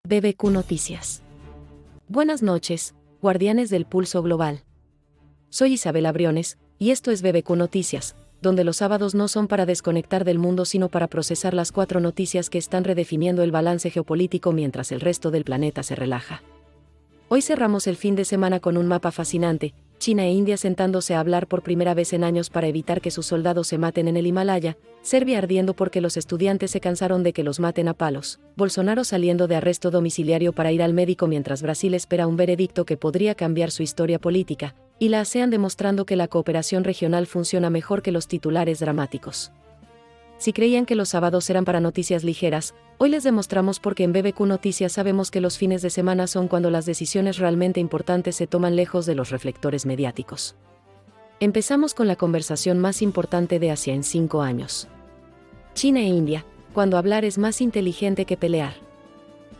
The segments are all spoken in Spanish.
BBQ Noticias. Buenas noches, guardianes del pulso global. Soy Isabela Briones, y esto es BBQ Noticias, donde los sábados no son para desconectar del mundo sino para procesar las 4 noticias que están redefiniendo el balance geopolítico mientras el resto del planeta se relaja. Hoy cerramos el fin de semana con un mapa fascinante, China e India sentándose a hablar por primera vez en años para evitar que sus soldados se maten en el Himalaya, Serbia ardiendo porque los estudiantes se cansaron de que los maten a palos, Bolsonaro saliendo de arresto domiciliario para ir al médico mientras Brasil espera un veredicto que podría cambiar su historia política, y la ASEAN demostrando que la cooperación regional funciona mejor que los titulares dramáticos. Si creían que los sábados eran para noticias ligeras, hoy les demostramos porque en BBQ Noticias sabemos que los fines de semana son cuando las decisiones realmente importantes se toman lejos de los reflectores mediáticos. Empezamos con la conversación más importante de Asia en 5 años. China e India, cuando hablar es más inteligente que pelear.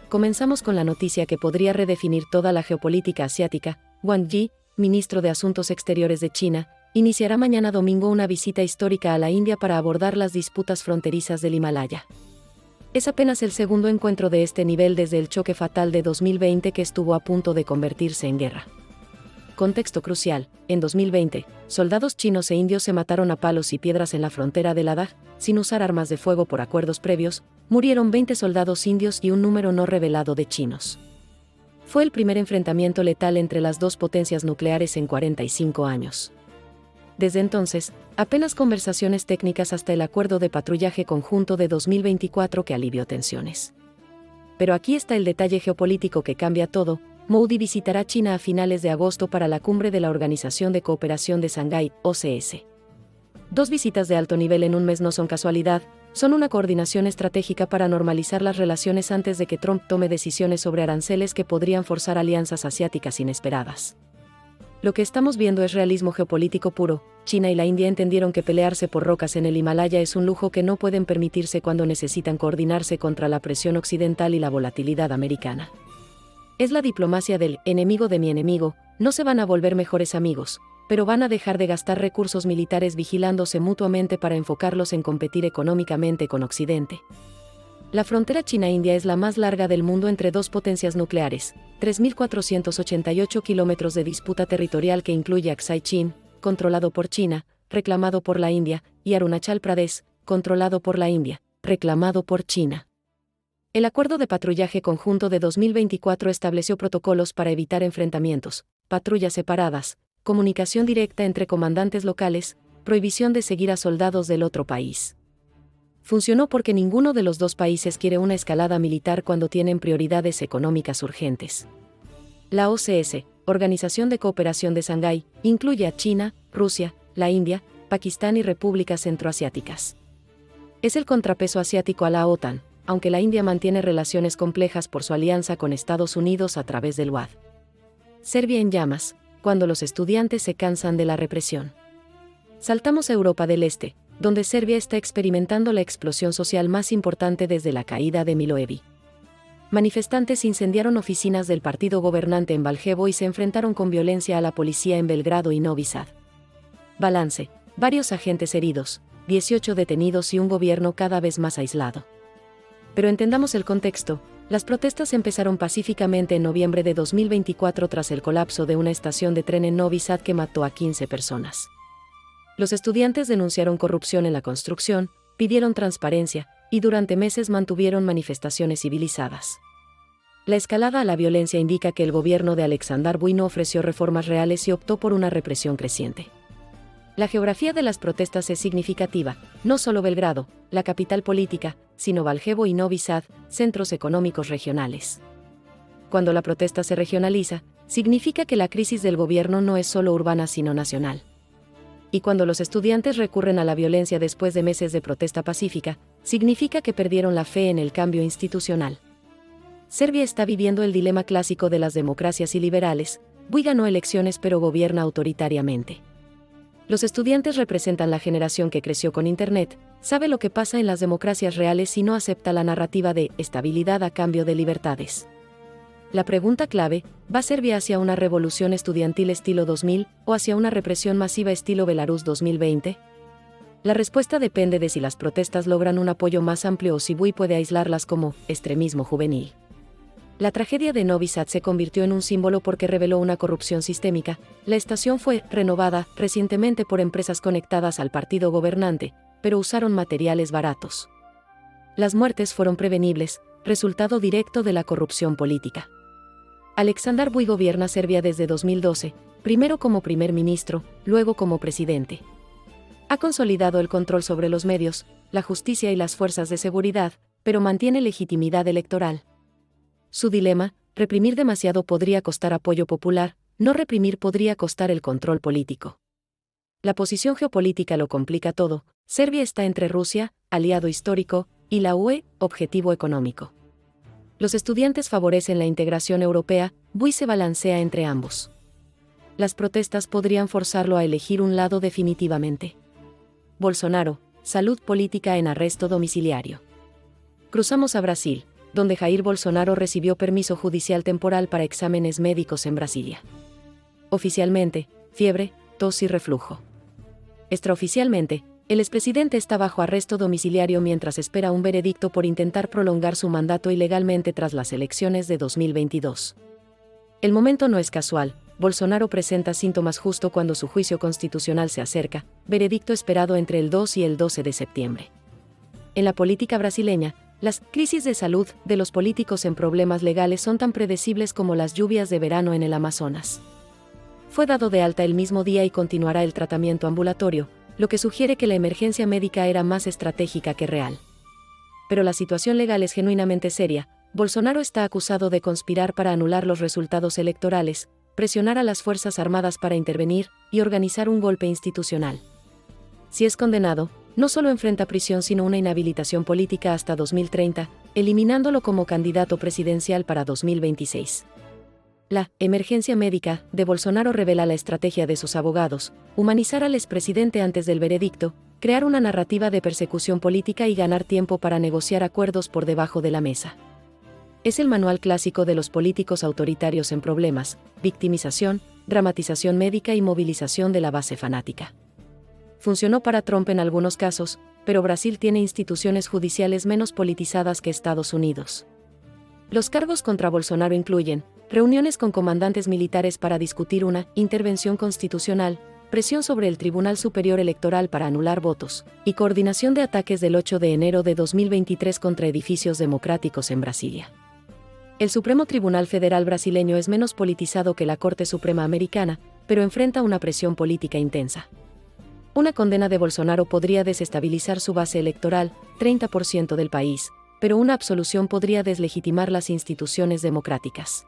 Comenzamos con la noticia que podría redefinir toda la geopolítica asiática. Wang Yi, ministro de Asuntos Exteriores de China, iniciará mañana domingo una visita histórica a la India para abordar las disputas fronterizas del Himalaya. Es apenas el segundo encuentro de este nivel desde el choque fatal de 2020 que estuvo a punto de convertirse en guerra. Contexto crucial: en 2020, soldados chinos e indios se mataron a palos y piedras en la frontera de Ladakh, sin usar armas de fuego por acuerdos previos, murieron 20 soldados indios y un número no revelado de chinos. Fue el primer enfrentamiento letal entre las dos potencias nucleares en 45 años. Desde entonces, apenas conversaciones técnicas hasta el acuerdo de patrullaje conjunto de 2024 que alivió tensiones. Pero aquí está el detalle geopolítico que cambia todo: Modi visitará China a finales de agosto para la cumbre de la Organización de Cooperación de Shanghái, OCS. 2 visitas de alto nivel en un mes no son casualidad, son una coordinación estratégica para normalizar las relaciones antes de que Trump tome decisiones sobre aranceles que podrían forzar alianzas asiáticas inesperadas. Lo que estamos viendo es realismo geopolítico puro. China y la India entendieron que pelearse por rocas en el Himalaya es un lujo que no pueden permitirse cuando necesitan coordinarse contra la presión occidental y la volatilidad americana. Es la diplomacia del enemigo de mi enemigo. No se van a volver mejores amigos, pero van a dejar de gastar recursos militares vigilándose mutuamente para enfocarlos en competir económicamente con Occidente. La frontera China-India es la más larga del mundo entre dos potencias nucleares, 3.488 kilómetros de disputa territorial que incluye Aksai Chin, controlado por China, reclamado por la India, y Arunachal Pradesh, controlado por la India, reclamado por China. El acuerdo de patrullaje conjunto de 2024 estableció protocolos para evitar enfrentamientos, patrullas separadas, comunicación directa entre comandantes locales, prohibición de seguir a soldados del otro país. Funcionó porque ninguno de los dos países quiere una escalada militar cuando tienen prioridades económicas urgentes. La OCS, Organización de Cooperación de Shanghái, incluye a China, Rusia, la India, Pakistán y repúblicas centroasiáticas. Es el contrapeso asiático a la OTAN, aunque la India mantiene relaciones complejas por su alianza con Estados Unidos a través del UAD. Serbia en llamas, cuando los estudiantes se cansan de la represión. Saltamos a Europa del Este, donde Serbia está experimentando la explosión social más importante desde la caída de Milošević. Manifestantes incendiaron oficinas del partido gobernante en Valjevo y se enfrentaron con violencia a la policía en Belgrado y Novi Sad. Balance: varios agentes heridos, 18 detenidos y un gobierno cada vez más aislado. Pero entendamos el contexto. Las protestas empezaron pacíficamente en noviembre de 2024 tras el colapso de una estación de tren en Novi Sad que mató a 15 personas. Los estudiantes denunciaron corrupción en la construcción, pidieron transparencia, y durante meses mantuvieron manifestaciones civilizadas. La escalada a la violencia indica que el gobierno de Aleksandar Vučić no ofreció reformas reales y optó por una represión creciente. La geografía de las protestas es significativa: no solo Belgrado, la capital política, sino Valjevo y Novi Sad, centros económicos regionales. Cuando la protesta se regionaliza, significa que la crisis del gobierno no es solo urbana sino nacional. Y cuando los estudiantes recurren a la violencia después de meses de protesta pacífica, significa que perdieron la fe en el cambio institucional. Serbia está viviendo el dilema clásico de las democracias iliberales: Vučić ganó elecciones pero gobierna autoritariamente. Los estudiantes representan la generación que creció con Internet, sabe lo que pasa en las democracias reales y no acepta la narrativa de estabilidad a cambio de libertades. La pregunta clave: ¿va Serbia hacia una revolución estudiantil estilo 2000 o hacia una represión masiva estilo Belarus 2020? La respuesta depende de si las protestas logran un apoyo más amplio o si Vučić puede aislarlas como extremismo juvenil. La tragedia de Novi Sad se convirtió en un símbolo porque reveló una corrupción sistémica. La estación fue renovada recientemente por empresas conectadas al partido gobernante, pero usaron materiales baratos. Las muertes fueron prevenibles, resultado directo de la corrupción política. Aleksandar Vučić gobierna Serbia desde 2012, primero como primer ministro, luego como presidente. Ha consolidado el control sobre los medios, la justicia y las fuerzas de seguridad, pero mantiene legitimidad electoral. Su dilema: reprimir demasiado podría costar apoyo popular, no reprimir podría costar el control político. La posición geopolítica lo complica todo. Serbia está entre Rusia, aliado histórico, y la UE, objetivo económico. Los estudiantes favorecen la integración europea, Vučić se balancea entre ambos. Las protestas podrían forzarlo a elegir un lado definitivamente. Bolsonaro, salud política en arresto domiciliario. Cruzamos a Brasil, donde Jair Bolsonaro recibió permiso judicial temporal para exámenes médicos en Brasilia. Oficialmente, fiebre, tos y reflujo. Extraoficialmente, el expresidente está bajo arresto domiciliario mientras espera un veredicto por intentar prolongar su mandato ilegalmente tras las elecciones de 2022. El momento no es casual. Bolsonaro presenta síntomas justo cuando su juicio constitucional se acerca, veredicto esperado entre el 2 y el 12 de septiembre. En la política brasileña, las crisis de salud de los políticos en problemas legales son tan predecibles como las lluvias de verano en el Amazonas. Fue dado de alta el mismo día y continuará el tratamiento ambulatorio, lo que sugiere que la emergencia médica era más estratégica que real. Pero la situación legal es genuinamente seria. Bolsonaro está acusado de conspirar para anular los resultados electorales, presionar a las Fuerzas Armadas para intervenir y organizar un golpe institucional. Si es condenado, no solo enfrenta prisión sino una inhabilitación política hasta 2030, eliminándolo como candidato presidencial para 2026. La emergencia médica de Bolsonaro revela la estrategia de sus abogados: humanizar al expresidente antes del veredicto, crear una narrativa de persecución política y ganar tiempo para negociar acuerdos por debajo de la mesa. Es el manual clásico de los políticos autoritarios en problemas: victimización, dramatización médica y movilización de la base fanática. Funcionó para Trump en algunos casos, pero Brasil tiene instituciones judiciales menos politizadas que Estados Unidos. Los cargos contra Bolsonaro incluyen reuniones con comandantes militares para discutir una intervención constitucional, presión sobre el Tribunal Superior Electoral para anular votos, y coordinación de ataques del 8 de enero de 2023 contra edificios democráticos en Brasilia. El Supremo Tribunal Federal brasileño es menos politizado que la Corte Suprema americana, pero enfrenta una presión política intensa. Una condena de Bolsonaro podría desestabilizar su base electoral, 30% del país, pero una absolución podría deslegitimar las instituciones democráticas.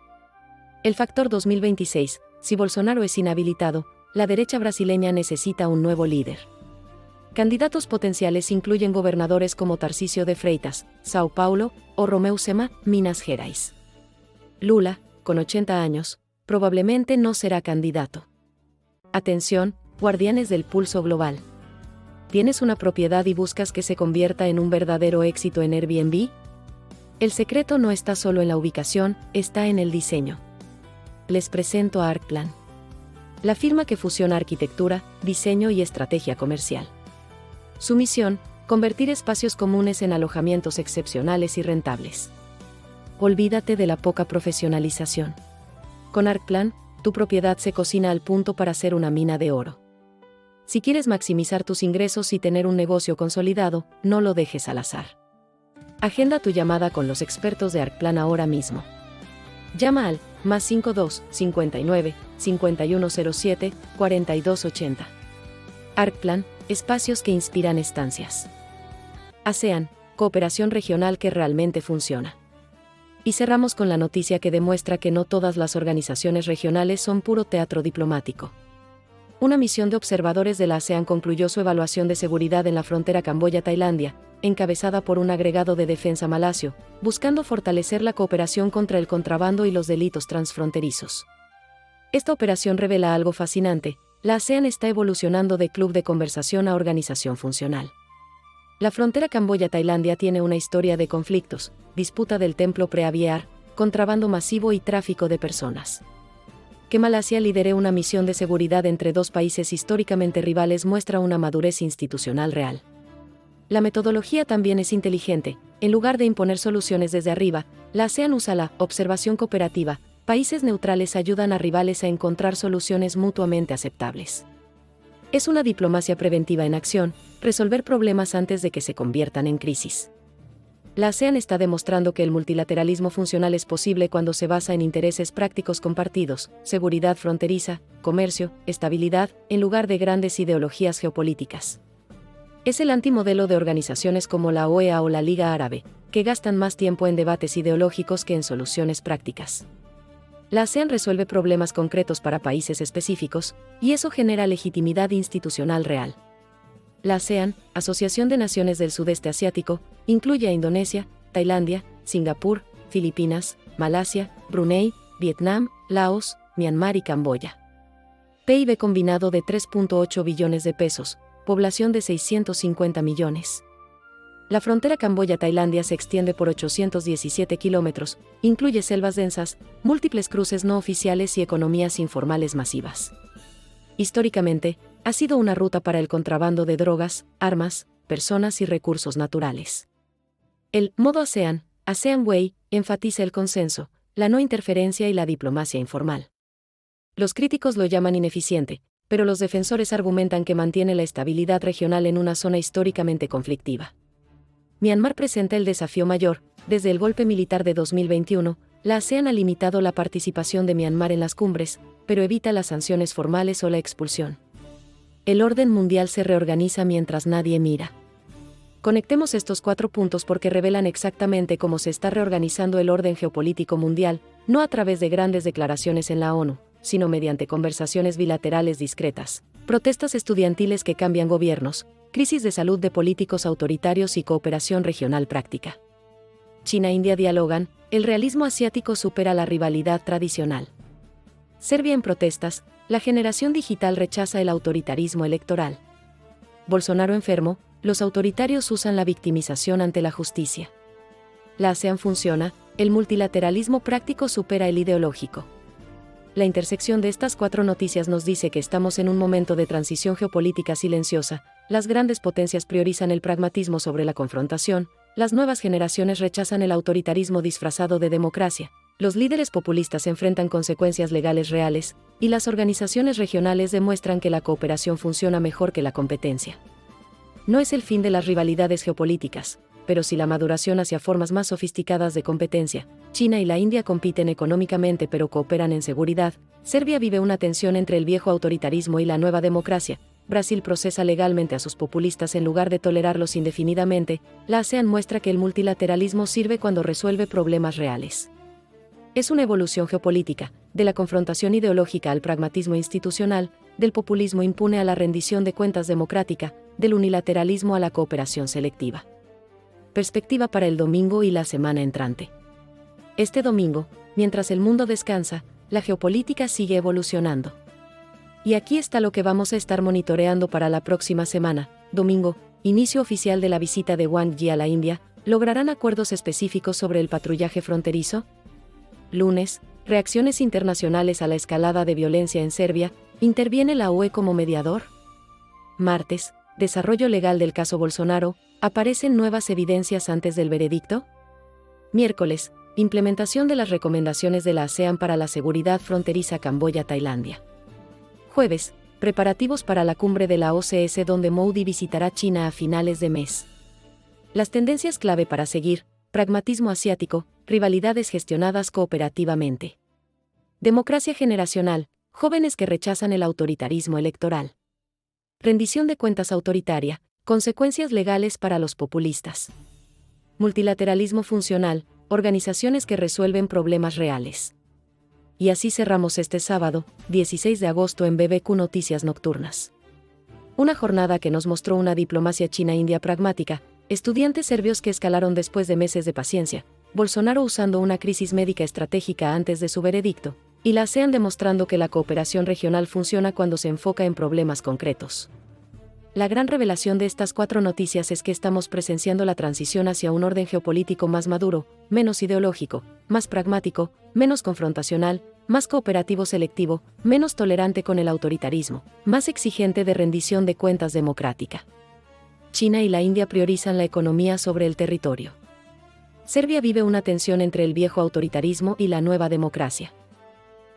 El factor 2026: si Bolsonaro es inhabilitado, la derecha brasileña necesita un nuevo líder. Candidatos potenciales incluyen gobernadores como Tarcísio de Freitas, São Paulo, o Romeu Zema, Minas Gerais. Lula, con 80 años, probablemente no será candidato. Atención, guardianes del pulso global. ¿Tienes una propiedad y buscas que se convierta en un verdadero éxito en Airbnb? El secreto no está solo en la ubicación, está en el diseño. Les presento a Arcplan, la firma que fusiona arquitectura, diseño y estrategia comercial. Su misión: convertir espacios comunes en alojamientos excepcionales y rentables. Olvídate de la poca profesionalización. Con Arcplan, tu propiedad se cocina al punto para ser una mina de oro. Si quieres maximizar tus ingresos y tener un negocio consolidado, no lo dejes al azar. Agenda tu llamada con los expertos de Arcplan ahora mismo. Llama al +52 59 5107 4280. Arcplan, espacios que inspiran estancias. ASEAN, cooperación regional que realmente funciona. Y cerramos con la noticia que demuestra que no todas las organizaciones regionales son puro teatro diplomático. Una misión de observadores de la ASEAN concluyó su evaluación de seguridad en la frontera Camboya-Tailandia, encabezada por un agregado de defensa malasio, buscando fortalecer la cooperación contra el contrabando y los delitos transfronterizos. Esta operación revela algo fascinante: la ASEAN está evolucionando de club de conversación a organización funcional. La frontera Camboya-Tailandia tiene una historia de conflictos, disputa del templo Preah contrabando masivo y tráfico de personas. Que Malasia lidere una misión de seguridad entre dos países históricamente rivales muestra una madurez institucional real. La metodología también es inteligente. En lugar de imponer soluciones desde arriba, la ASEAN usa la observación cooperativa. Países neutrales ayudan a rivales a encontrar soluciones mutuamente aceptables. Es una diplomacia preventiva en acción, resolver problemas antes de que se conviertan en crisis. La ASEAN está demostrando que el multilateralismo funcional es posible cuando se basa en intereses prácticos compartidos, seguridad fronteriza, comercio, estabilidad, en lugar de grandes ideologías geopolíticas. Es el antimodelo de organizaciones como la OEA o la Liga Árabe, que gastan más tiempo en debates ideológicos que en soluciones prácticas. La ASEAN resuelve problemas concretos para países específicos, y eso genera legitimidad institucional real. La ASEAN, Asociación de Naciones del Sudeste Asiático, incluye a Indonesia, Tailandia, Singapur, Filipinas, Malasia, Brunei, Vietnam, Laos, Myanmar y Camboya. PIB combinado de 3.8 billones de pesos, población de 650 millones. La frontera Camboya-Tailandia se extiende por 817 kilómetros, incluye selvas densas, múltiples cruces no oficiales y economías informales masivas. Históricamente, ha sido una ruta para el contrabando de drogas, armas, personas y recursos naturales. El modo ASEAN, ASEAN Way, enfatiza el consenso, la no interferencia y la diplomacia informal. Los críticos lo llaman ineficiente, pero los defensores argumentan que mantiene la estabilidad regional en una zona históricamente conflictiva. Myanmar presenta el desafío mayor. Desde el golpe militar de 2021, la ASEAN ha limitado la participación de Myanmar en las cumbres, pero evita las sanciones formales o la expulsión. El orden mundial se reorganiza mientras nadie mira. Conectemos estos 4 puntos porque revelan exactamente cómo se está reorganizando el orden geopolítico mundial, no a través de grandes declaraciones en la ONU, sino mediante conversaciones bilaterales discretas, protestas estudiantiles que cambian gobiernos, crisis de salud de políticos autoritarios y cooperación regional práctica. China e India dialogan, el realismo asiático supera la rivalidad tradicional. Serbia en protestas, la generación digital rechaza el autoritarismo electoral. Bolsonaro enfermo, los autoritarios usan la victimización ante la justicia. La ASEAN funciona, el multilateralismo práctico supera el ideológico. La intersección de estas 4 noticias nos dice que estamos en un momento de transición geopolítica silenciosa. Las grandes potencias priorizan el pragmatismo sobre la confrontación, las nuevas generaciones rechazan el autoritarismo disfrazado de democracia, los líderes populistas enfrentan consecuencias legales reales, y las organizaciones regionales demuestran que la cooperación funciona mejor que la competencia. No es el fin de las rivalidades geopolíticas, pero sí la maduración hacia formas más sofisticadas de competencia. China y la India compiten económicamente pero cooperan en seguridad. Serbia vive una tensión entre el viejo autoritarismo y la nueva democracia. Brasil procesa legalmente a sus populistas en lugar de tolerarlos indefinidamente. La ASEAN muestra que el multilateralismo sirve cuando resuelve problemas reales. Es una evolución geopolítica, de la confrontación ideológica al pragmatismo institucional, del populismo impune a la rendición de cuentas democrática, del unilateralismo a la cooperación selectiva. Perspectiva para el domingo y la semana entrante. Este domingo, mientras el mundo descansa, la geopolítica sigue evolucionando. Y aquí está lo que vamos a estar monitoreando para la próxima semana. Domingo, inicio oficial de la visita de Wang Yi a la India. ¿Lograrán acuerdos específicos sobre el patrullaje fronterizo? Lunes, reacciones internacionales a la escalada de violencia en Serbia. ¿Interviene la UE como mediador? Martes, desarrollo legal del caso Bolsonaro. ¿Aparecen nuevas evidencias antes del veredicto? Miércoles, implementación de las recomendaciones de la ASEAN para la seguridad fronteriza Camboya-Tailandia. Jueves, preparativos para la cumbre de la OCS donde Modi visitará China a finales de mes. Las tendencias clave para seguir: pragmatismo asiático, rivalidades gestionadas cooperativamente. Democracia generacional, jóvenes que rechazan el autoritarismo electoral. Rendición de cuentas autoritaria, consecuencias legales para los populistas. Multilateralismo funcional, organizaciones que resuelven problemas reales. Y así cerramos este sábado, 16 de agosto en BBQ Noticias Nocturnas. Una jornada que nos mostró una diplomacia china-india pragmática, estudiantes serbios que escalaron después de meses de paciencia, Bolsonaro usando una crisis médica estratégica antes de su veredicto, y la ASEAN demostrando que la cooperación regional funciona cuando se enfoca en problemas concretos. La gran revelación de estas 4 noticias es que estamos presenciando la transición hacia un orden geopolítico más maduro, menos ideológico, más pragmático, menos confrontacional, más cooperativo selectivo, menos tolerante con el autoritarismo, más exigente de rendición de cuentas democrática. China y la India priorizan la economía sobre el territorio. Serbia vive una tensión entre el viejo autoritarismo y la nueva democracia.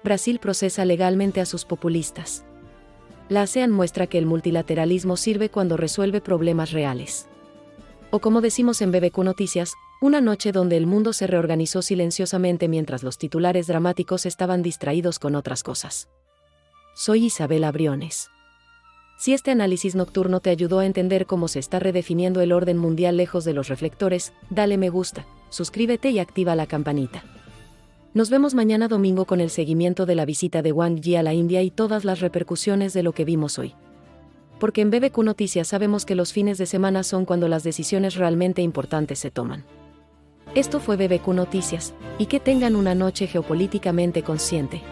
Brasil procesa legalmente a sus populistas. La ASEAN muestra que el multilateralismo sirve cuando resuelve problemas reales. O como decimos en BBQ Noticias, una noche donde el mundo se reorganizó silenciosamente mientras los titulares dramáticos estaban distraídos con otras cosas. Soy Isabela Briones. Si este análisis nocturno te ayudó a entender cómo se está redefiniendo el orden mundial lejos de los reflectores, dale me gusta, suscríbete y activa la campanita. Nos vemos mañana domingo con el seguimiento de la visita de Wang Yi a la India y todas las repercusiones de lo que vimos hoy. Porque en BBQ Noticias sabemos que los fines de semana son cuando las decisiones realmente importantes se toman. Esto fue BBQ Noticias, y que tengan una noche geopolíticamente consciente.